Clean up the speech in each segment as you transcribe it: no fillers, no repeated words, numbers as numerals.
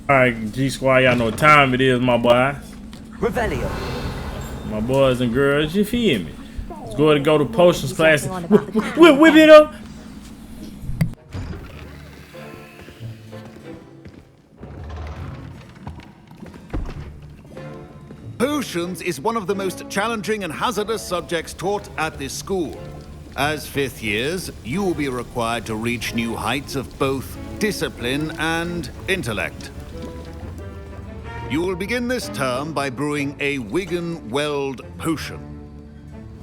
Alright, Geesquad, y'all know what time it is, my boys. Revelio. My boys and girls, you feel me? Let's go ahead and go to potions class. Whip it up! Potions is one of the most challenging and hazardous subjects taught at this school. As fifth years, you will be required to reach new heights of both discipline and intellect. You will begin this term by brewing a Wigan-Weld potion.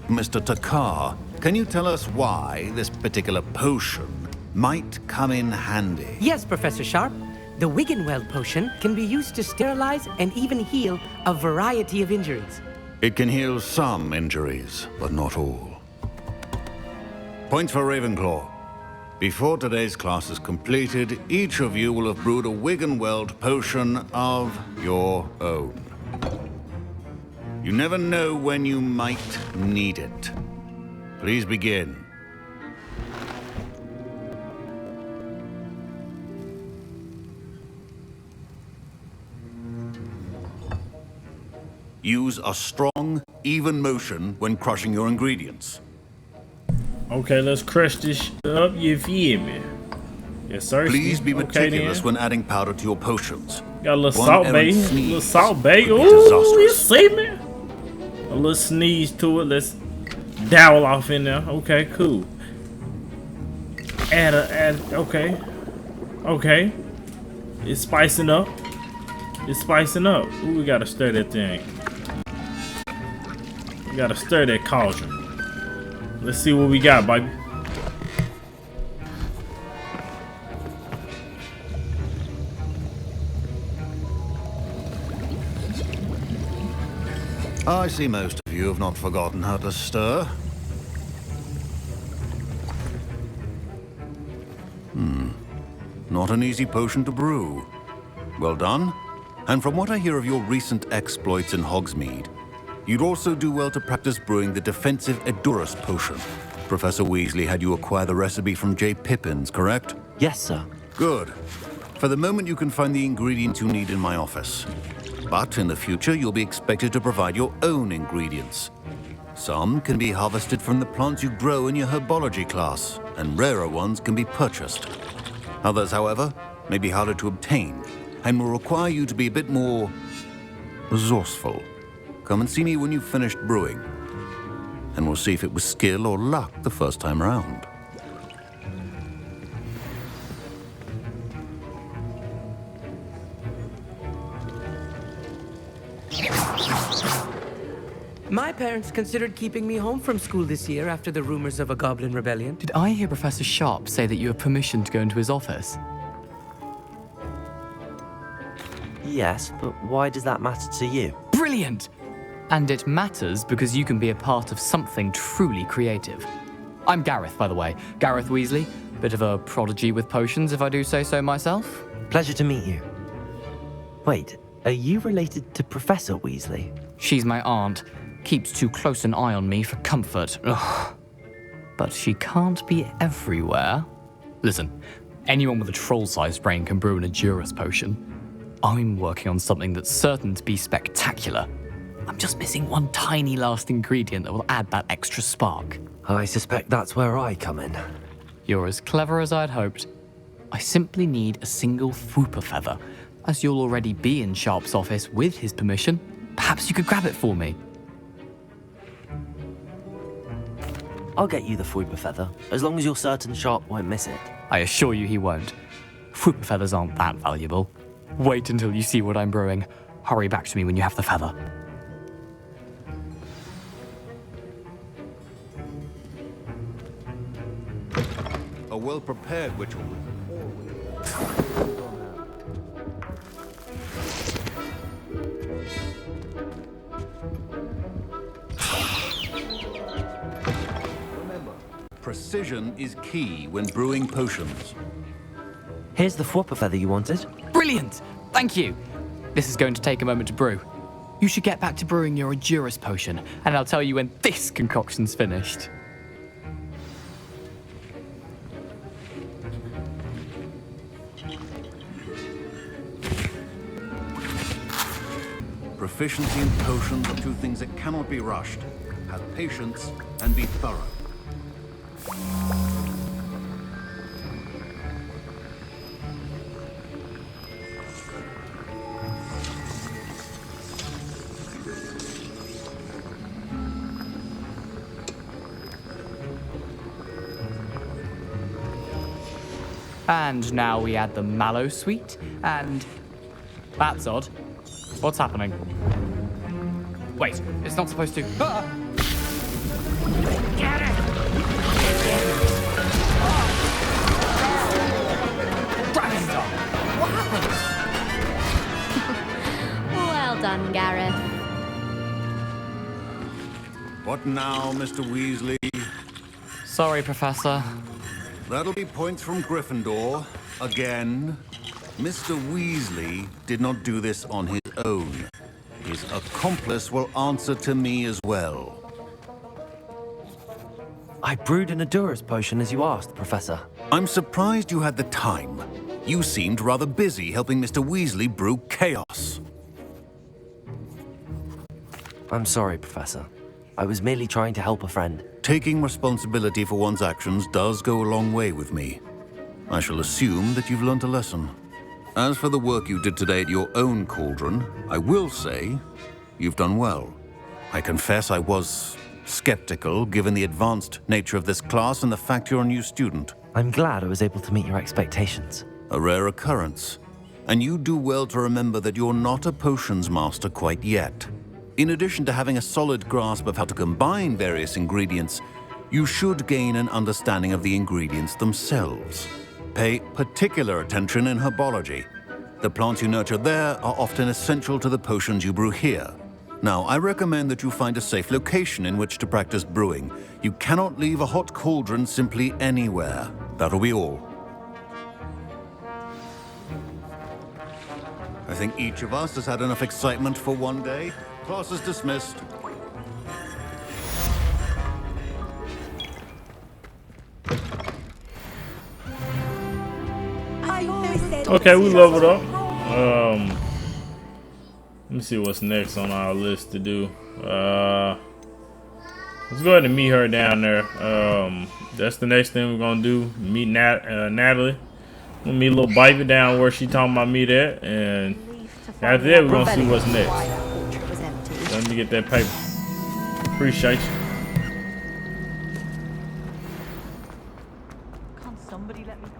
Mr. Takar, can you tell us why this particular potion might come in handy? Yes, Professor Sharp. The Wiggenweld potion can be used to sterilize and even heal a variety of injuries. It can heal some injuries, but not all. Points for Ravenclaw. Before today's class is completed, each of you will have brewed a Wiggenweld potion of your own. You never know when you might need it. Please begin. Use a strong, even motion when crushing your ingredients. Okay, let's crush this up, you feel me? Yes, sir. Please be meticulous then. when adding powder to your potions. Got a little One salt errant bait. A sneeze little salt bait. could be Ooh, you disastrous. see me? A little sneeze to it. Let's dowel off in there. Okay, cool. Okay. Okay. It's spicing up. It's spicing up. Ooh, we gotta stir that thing. We gotta stir that cauldron. Let's see what we got, baby. I see most of you have not forgotten how to stir. Not an easy potion to brew. Well done. And from what I hear of your recent exploits in Hogsmeade, you'd also do well to practice brewing the defensive Edurus potion. Professor Weasley had you acquire the recipe from J. Pippins, correct? Yes, sir. Good. For the moment, you can find the ingredients you need in my office. But in the future, you'll be expected to provide your own ingredients. Some can be harvested from the plants you grow in your herbology class, and rarer ones can be purchased. Others, however, may be harder to obtain, and will require you to be a bit more resourceful. Come and see me when you've finished brewing, and we'll see if it was skill or luck the first time around. My parents considered keeping me home from school this year after the rumors of a goblin rebellion. Did I hear Professor Sharp say that you have permission to go into his office? Yes, but why does that matter to you? Brilliant! And it matters because you can be a part of something truly creative. I'm Gareth, by the way. Gareth Weasley. Bit of a prodigy with potions, if I do say so myself. Pleasure to meet you. Wait, are you related to Professor Weasley? She's my aunt. Keeps too close an eye on me for comfort. Ugh. But she can't be everywhere. Listen, anyone with a troll-sized brain can brew an Edurus potion. I'm working on something that's certain to be spectacular. I'm just missing one tiny last ingredient that will add that extra spark. I suspect that's where I come in. You're as clever as I'd hoped. I simply need a single Fwooper feather. As you'll already be in Sharp's office with his permission, perhaps you could grab it for me. I'll get you the Fwooper feather, as long as you're certain Sharp won't miss it. I assure you he won't. Fwooper feathers aren't that valuable. Wait until you see what I'm brewing. Hurry back to me when you have the feather. A well-prepared witch will Remember, precision is key when brewing potions. Here's the Fwooper feather you wanted. Brilliant! Thank you! This is going to take a moment to brew. You should get back to brewing your Edurus potion, and I'll tell you when this concoction's finished. Proficiency and potions are two things that cannot be rushed. Have patience and be thorough. And now we add the mallow sweet, and that's odd. What's happening? Wait, it's not supposed to. Ah! Get it! Dragon Dog! What happened? Well done, Gareth. What now, Mr. Weasley? Sorry, Professor. That'll be points from Gryffindor. Again. Mr. Weasley did not do this on his own. His accomplice will answer to me as well. I brewed an Adurus potion as you asked, Professor. I'm surprised you had the time. You seemed rather busy helping Mr. Weasley brew chaos. I'm sorry, Professor. I was merely trying to help a friend. Taking responsibility for one's actions does go a long way with me. I shall assume that you've learnt a lesson. As for the work you did today at your own cauldron, I will say you've done well. I confess I was skeptical given the advanced nature of this class and the fact you're a new student. I'm glad I was able to meet your expectations. A rare occurrence. And you do well to remember that you're not a potions master quite yet. In addition to having a solid grasp of how to combine various ingredients, you should gain an understanding of the ingredients themselves. Pay particular attention in herbology. The plants you nurture there are often essential to the potions you brew here. Now, I recommend that you find a safe location in which to practice brewing. You cannot leave a hot cauldron simply anywhere. That'll be all. I think each of us has had enough excitement for one day. Class is dismissed. Okay, we leveled up. Let me see what's next on our list to do. Let's go ahead and meet her down there. That's the next thing we're gonna do. Meet Natalie. We'll meet little Bivy down where she talking about meet at, and after that we're gonna see what's next. Let me get that paper. Appreciate you. Can't somebody let me do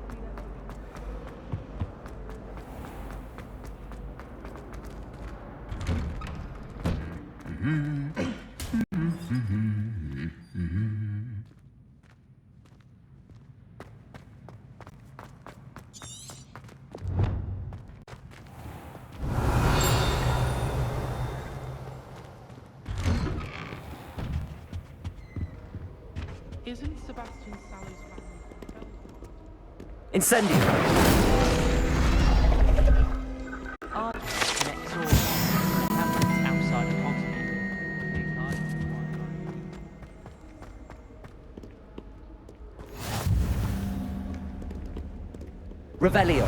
Isn't Sebastian Sally's family? Incendio! Next door. Happens outside of Hogsmeade. Revelio!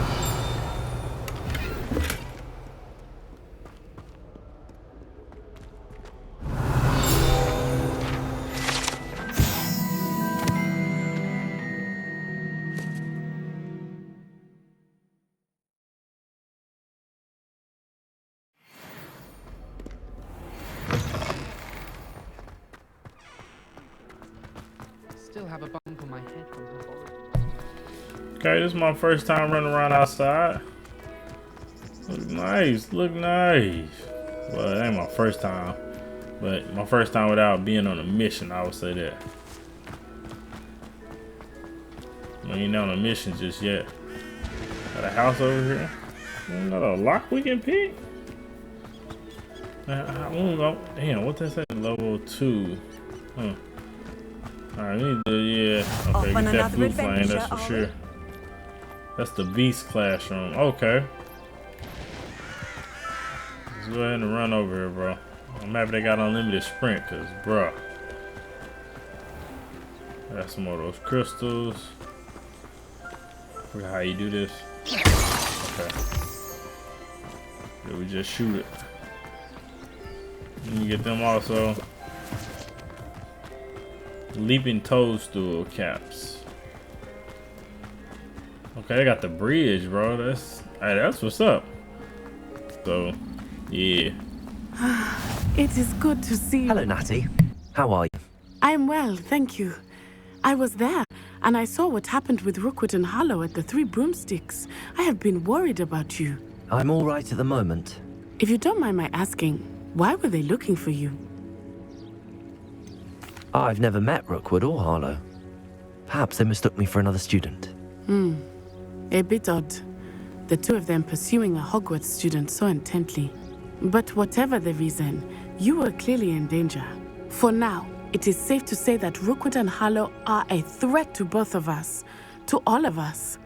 Still have a bump on my head from her body. Okay, this is my first time running around outside. Look nice, look nice. Well, it ain't my first time, but my first time without being on a mission, I would say that. We ain't on a mission just yet. Got a house over here. Another lock we can pick? Damn, what that say? Level 2. Huh. Alright, we need to, yeah. Okay, get that blue flame, that's for sure. That's the beast classroom. Okay. Let's go ahead and run over here, bro. I'm happy they got unlimited sprint, cause bro. Got some more of those crystals. Forgot how you do this. Okay. Yeah, we just shoot it. Let me get them also. Leaping toadstool caps. Okay, they got the bridge, bro. That's what's up. So, yeah. It is good to see you. Hello, Natty. How are you? I'm well, thank you. I was there, and I saw what happened with Rookwood and Hollow at the Three Broomsticks. I have been worried about you. I'm all right at the moment. If you don't mind my asking, why were they looking for you? I've never met Rookwood or Harlow. Perhaps they mistook me for another student. A bit odd. The two of them pursuing a Hogwarts student so intently. But whatever the reason, you were clearly in danger. For now, it is safe to say that Rookwood and Harlow are a threat to both of us, to all of us.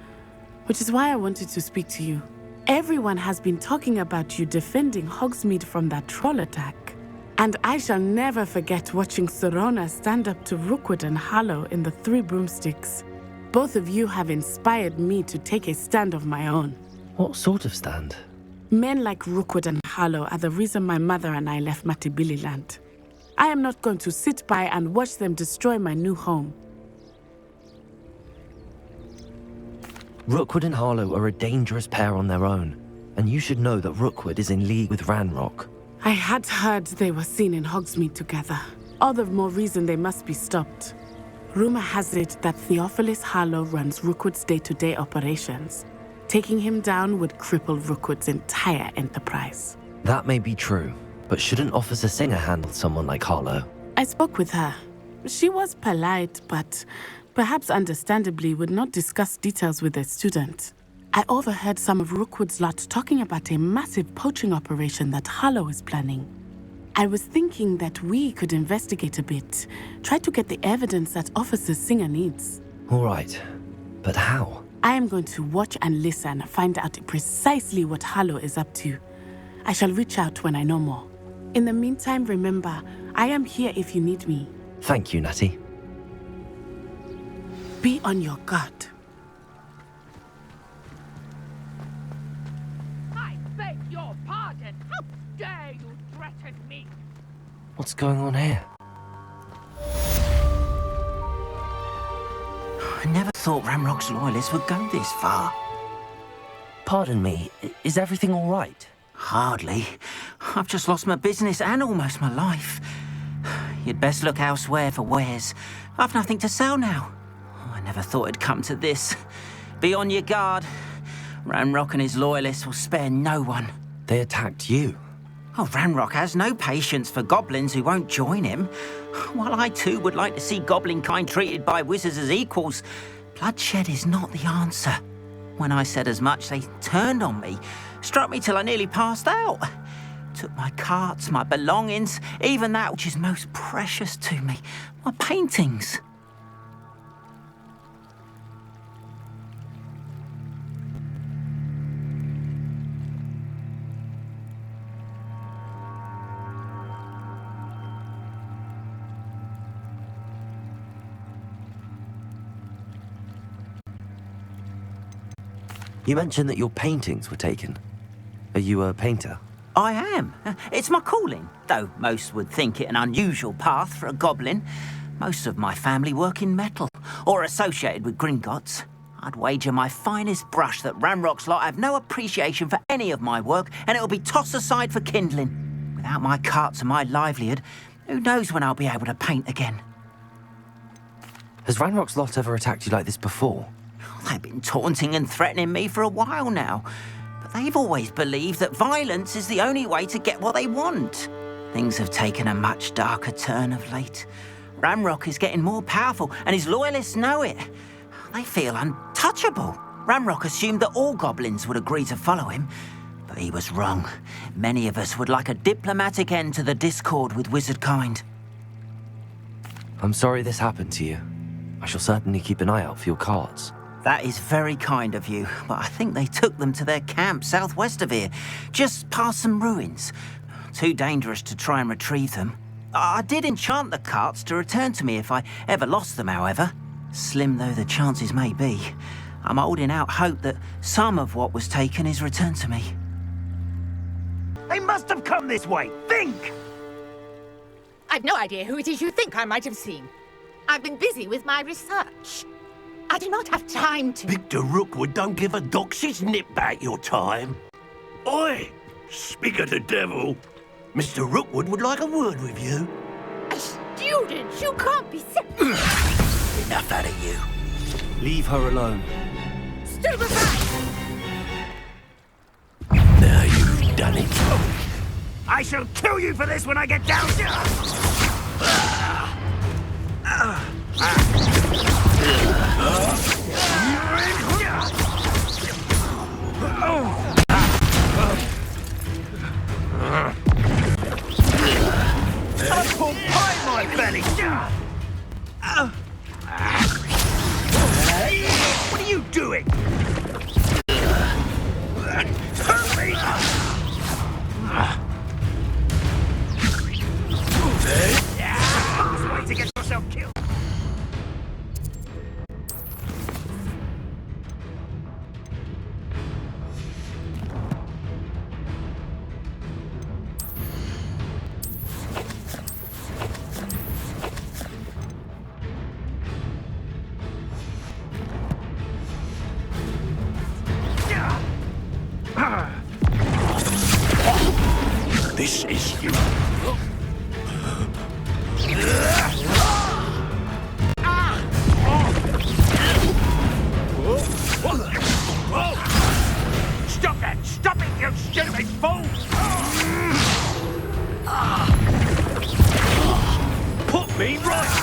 Which is why I wanted to speak to you. Everyone has been talking about you defending Hogsmeade from that troll attack. And I shall never forget watching Serona stand up to Rookwood and Harlow in the Three Broomsticks. Both of you have inspired me to take a stand of my own. What sort of stand? Men like Rookwood and Harlow are the reason my mother and I left Matabeleland. I am not going to sit by and watch them destroy my new home. Rookwood and Harlow are a dangerous pair on their own, and you should know that Rookwood is in league with Ranrock. I had heard they were seen in Hogsmeade together. All the more reason they must be stopped. Rumor has it that Theophilus Harlow runs Rookwood's day-to-day operations. Taking him down would cripple Rookwood's entire enterprise. That may be true, but shouldn't Officer Singer handle someone like Harlow? I spoke with her. She was polite, but perhaps understandably would not discuss details with a student. I overheard some of Rookwood's lot talking about a massive poaching operation that Harlow is planning. I was thinking that we could investigate a bit, try to get the evidence that Officer Singer needs. All right, but how? I am going to watch and listen, find out precisely what Harlow is up to. I shall reach out when I know more. In the meantime, remember, I am here if you need me. Thank you, Natty. Be on your guard. I beg your pardon. How dare you threaten me? What's going on here? I never thought Ramrock's loyalists would go this far. Pardon me, is everything all right? Hardly. I've just lost my business and almost my life. You'd best look elsewhere for wares. I've nothing to sell now. I never thought it'd come to this. Be on your guard. Ranrock and his loyalists will spare no one. They attacked you. Oh, Ranrock has no patience for goblins who won't join him. While I too would like to see goblin kind treated by wizards as equals, bloodshed is not the answer. When I said as much, they turned on me, struck me till I nearly passed out. Took my carts, my belongings, even that which is most precious to me, my paintings. You mentioned that your paintings were taken. Are you a painter? I am. It's my calling, though most would think it an unusual path for a goblin. Most of my family work in metal, or associated with Gringotts. I'd wager my finest brush that Ranrock's lot have no appreciation for any of my work, and it'll be tossed aside for kindling. Without my carts and my livelihood, who knows when I'll be able to paint again. Has Ranrock's lot ever attacked you like this before? They've been taunting and threatening me for a while now, but they've always believed that violence is the only way to get what they want. Things have taken a much darker turn of late. Ranrock is getting more powerful, and his loyalists know it. They feel untouchable. Ranrock assumed that all goblins would agree to follow him, but he was wrong. Many of us would like a diplomatic end to the discord with wizard kind. I'm sorry this happened to you. I shall certainly keep an eye out for your carts. That is very kind of you, but I think they took them to their camp southwest of here, just past some ruins. Too dangerous to try and retrieve them. I did enchant the carts to return to me if I ever lost them, however. Slim though the chances may be, I'm holding out hope that some of what was taken is returned to me. They must have come this way. Think! I've no idea who it is you think I might have seen. I've been busy with my research. I do not have time to... Victor Rookwood don't give a doxy's nip back your time. Oi! Speak of the devil. Mr. Rookwood would like a word with you. A student? You can't be so... Enough out of you. Leave her alone. Stupefy! Now you've done it. I shall kill you for this when I get down here! Apple pie, my belly! What are you doing? Hurt me! Way to get yourself killed! This is you. Stop that! Stop it, you stupid fool! Put me right!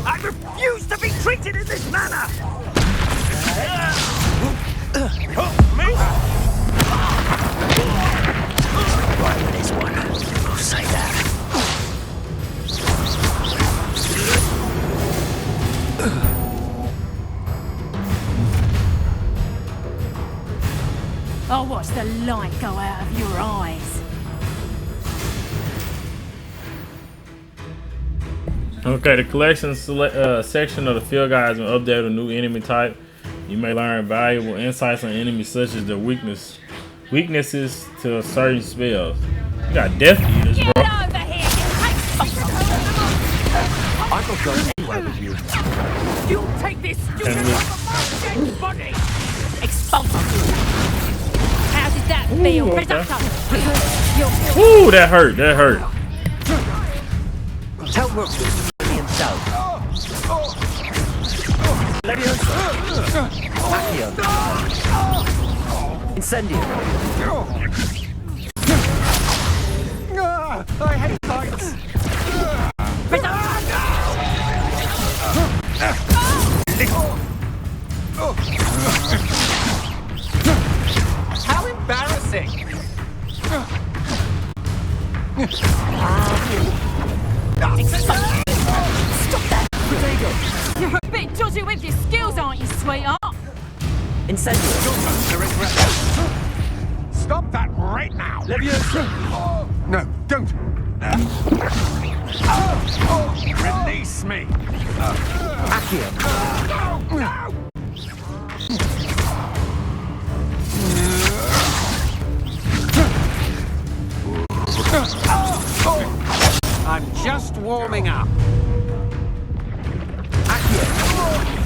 I refuse to be treated in this manner! Me? Right with this one. I'll say that. I'll watch the light go out of your eyes. Okay, the collection section of the field guide has been updated with a new enemy type. You may learn valuable insights on enemies such as their weaknesses to certain spells. You got Death Eaters, bro. Get over here! I'm not going anywhere with you. You'll take this stupid off of my dead body! Expulsion! How did that feel? Ooh, okay. You're Ooh, that hurt. That hurt. Tell Rookwood himself. Accio. Incendio. I hate lights. How embarrassing! Stop that! You're a bit dodgy with your skills, aren't you, sweetheart? Incendio. Stop that right now! No, don't! Release me! Accio. No! I'm just warming up. Accio.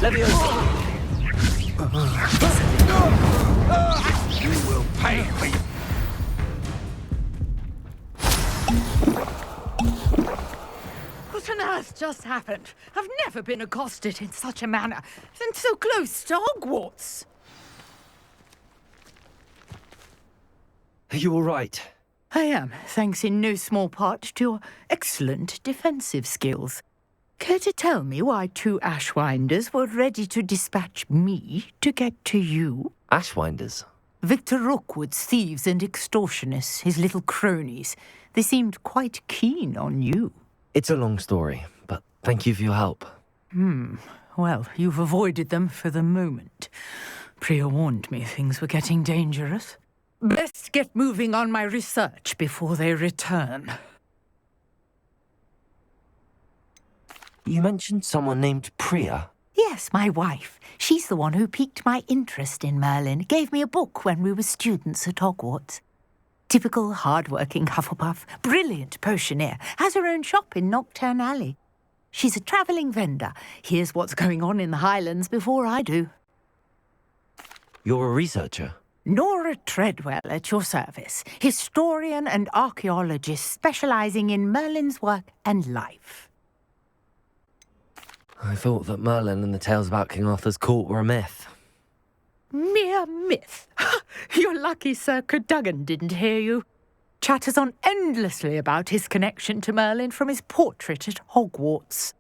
Leviosa. You will pay me. What on earth just happened? I've never been accosted in such a manner, and so close to Hogwarts. Are you all right? I am, thanks in no small part to your excellent defensive skills. Care to tell me why two Ashwinders were ready to dispatch me to get to you? Ashwinders? Victor Rookwood's thieves and extortionists, his little cronies. They seemed quite keen on you. It's a long story, but thank you for your help. Well, you've avoided them for the moment. Priya warned me things were getting dangerous. Best get moving on my research before they return. You mentioned someone named Priya. Yes, my wife. She's the one who piqued my interest in Merlin. Gave me a book when we were students at Hogwarts. Typical hard-working Hufflepuff, brilliant potioneer, has her own shop in Knockturn Alley. She's a travelling vendor. Hears what's going on in the Highlands before I do. You're a researcher? Nora Treadwell at your service, historian and archaeologist specialising in Merlin's work and life. I thought that Merlin and the tales about King Arthur's court were a myth. Mere myth. You're lucky Sir Cadogan didn't hear you. Chatters on endlessly about his connection to Merlin from his portrait at Hogwarts.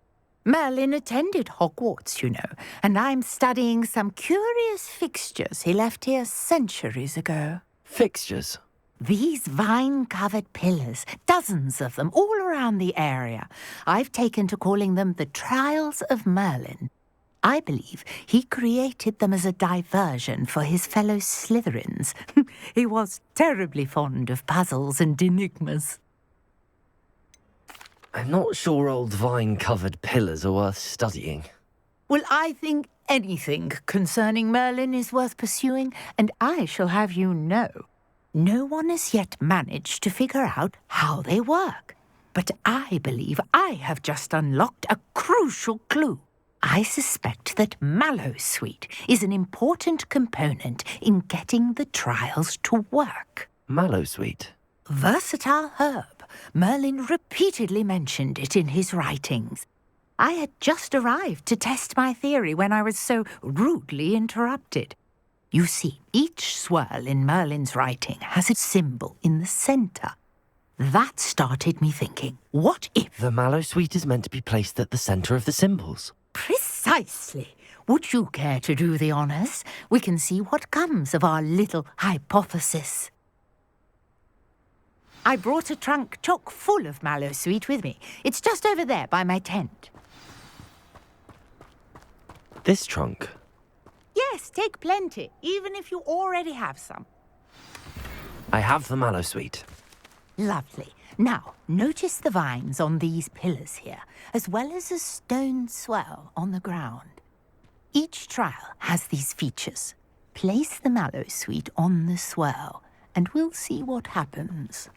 Merlin attended Hogwarts, you know, and I'm studying some curious fixtures he left here centuries ago. Fixtures? These vine-covered pillars, dozens of them, all around the area. I've taken to calling them the Trials of Merlin. I believe he created them as a diversion for his fellow Slytherins. He was terribly fond of puzzles and enigmas. I'm not sure old vine-covered pillars are worth studying. Well, I think anything concerning Merlin is worth pursuing, and I shall have you know, no one has yet managed to figure out how they work. But I believe I have just unlocked a crucial clue. I suspect that Mallowsweet is an important component in getting the trials to work. Mallowsweet? Versatile herb. Merlin repeatedly mentioned it in his writings. I had just arrived to test my theory when I was so rudely interrupted. You see, each swirl in Merlin's writing has a symbol in the centre. That started me thinking, what if... The Mallowsweet is meant to be placed at the centre of the symbols. Precisely. Would you care to do the honours? We can see what comes of our little hypothesis. I brought a trunk chock full of Mallowsweet with me. It's just over there by my tent. This trunk? Yes, take plenty, even if you already have some. I have the Mallowsweet. Lovely. Now, notice the vines on these pillars here, as well as a stone swell on the ground. Each trial has these features. Place the Mallowsweet on the swell, and we'll see what happens.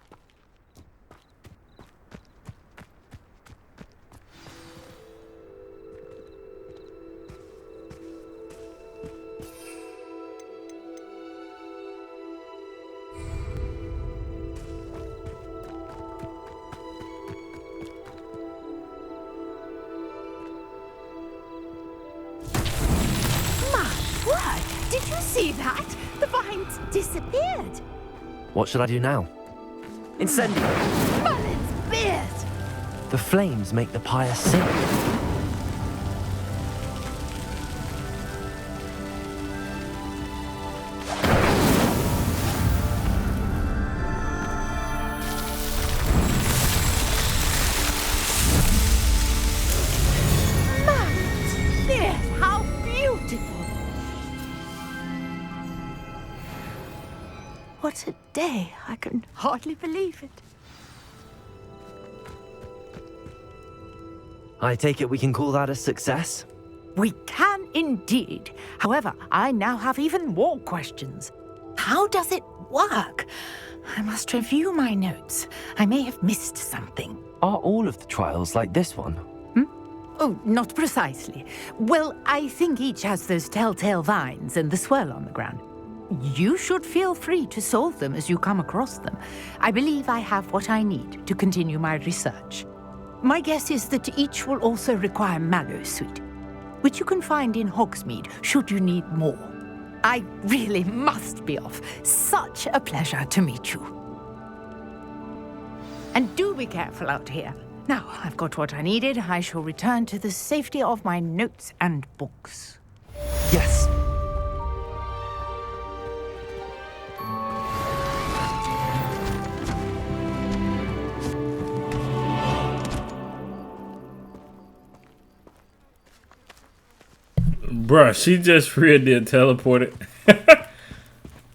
Did you see that? The vines disappeared. What should I do now? Incendio! Merlin's beard! The flames make the pyre sink. Merlin's beard! How beautiful! What a day. I can hardly believe it. I take it we can call that a success? We can indeed. However, I now have even more questions. How does it work? I must review my notes. I may have missed something. Are all of the trials like this one? Oh, not precisely. Well, I think each has those telltale vines and the swirl on the ground. You should feel free to solve them as you come across them. I believe I have what I need to continue my research. My guess is that each will also require Mallowsweet, which you can find in Hogsmeade should you need more. I really must be off. Such a pleasure to meet you. And do be careful out here. Now, I've got what I needed. I shall return to the safety of my notes and books. Yes. Bruh, she just really did teleported.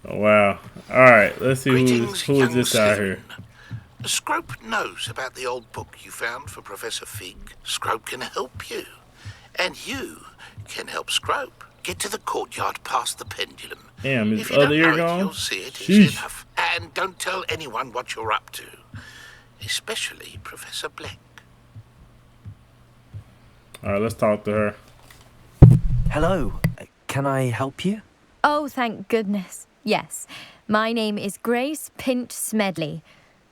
Oh, wow. Alright, let's see who is this out here. Scrope knows about the old book you found for Professor Fig. Scrope can help you. And you can help Scrope. Get to the courtyard past the pendulum. Damn, his If you other don't ear know gone? it, you'll see it Sheesh. easy enough. And don't tell anyone what you're up to. Especially Professor Black. Alright, let's talk to her. Hello. Can I help you? Oh, thank goodness. Yes. My name is Grace Pinch Smedley.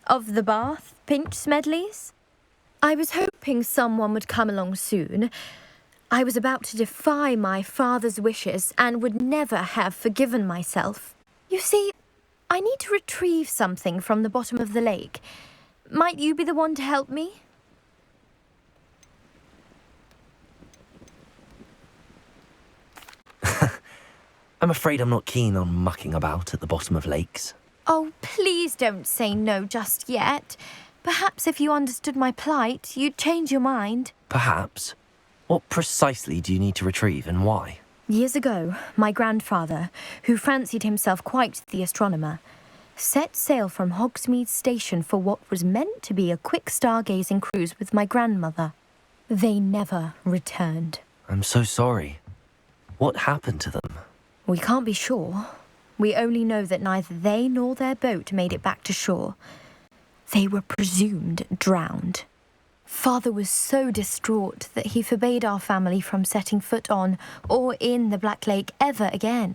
Of the Bath Pinch Smedleys? I was hoping someone would come along soon. I was about to defy my father's wishes and would never have forgiven myself. You see, I need to retrieve something from the bottom of the lake. Might you be the one to help me? I'm afraid I'm not keen on mucking about at the bottom of lakes. Oh, please don't say no just yet. Perhaps if you understood my plight, you'd change your mind. Perhaps. What precisely do you need to retrieve and why? Years ago, my grandfather, who fancied himself quite the astronomer, set sail from Hogsmeade Station for what was meant to be a quick stargazing cruise with my grandmother. They never returned. I'm so sorry. What happened to them? We can't be sure. We only know that neither they nor their boat made it back to shore. They were presumed drowned. Father was so distraught that he forbade our family from setting foot on or in the Black Lake ever again.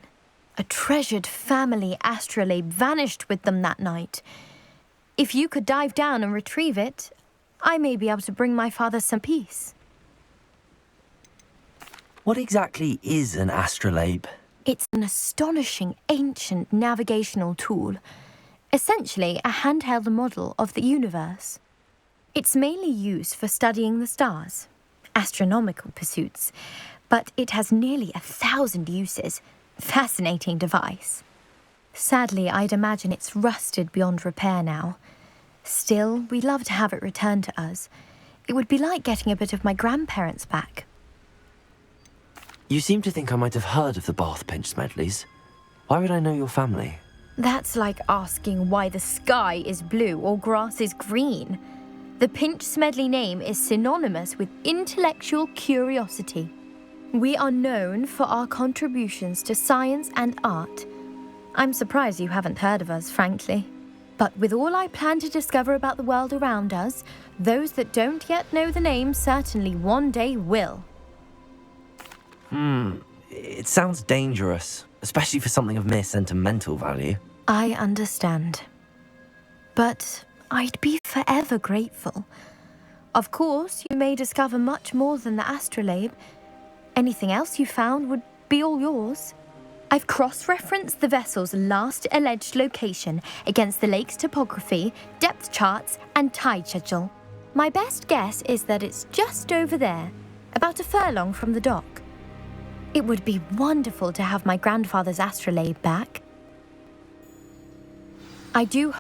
A treasured family astrolabe vanished with them that night. If you could dive down and retrieve it, I may be able to bring my father some peace. What exactly is an astrolabe? It's an astonishing ancient navigational tool, essentially a handheld model of the universe. It's mainly used for studying the stars, astronomical pursuits, but it has nearly 1,000 uses. Fascinating device. Sadly, I'd imagine it's rusted beyond repair now. Still, we'd love to have it returned to us. It would be like getting a bit of my grandparents back. You seem to think I might have heard of the Bath Pinch Smedleys. Why would I know your family? That's like asking why the sky is blue or grass is green. The Pinch Smedley name is synonymous with intellectual curiosity. We are known for our contributions to science and art. I'm surprised you haven't heard of us, frankly. But with all I plan to discover about the world around us, those that don't yet know the name certainly one day will. It sounds dangerous, especially for something of mere sentimental value. I understand. But I'd be forever grateful. Of course, you may discover much more than the astrolabe. Anything else you found would be all yours. I've cross-referenced the vessel's last alleged location against the lake's topography, depth charts, and tide schedule. My best guess is that it's just over there, about a furlong from the dock. It would be wonderful to have my grandfather's astrolabe back. I do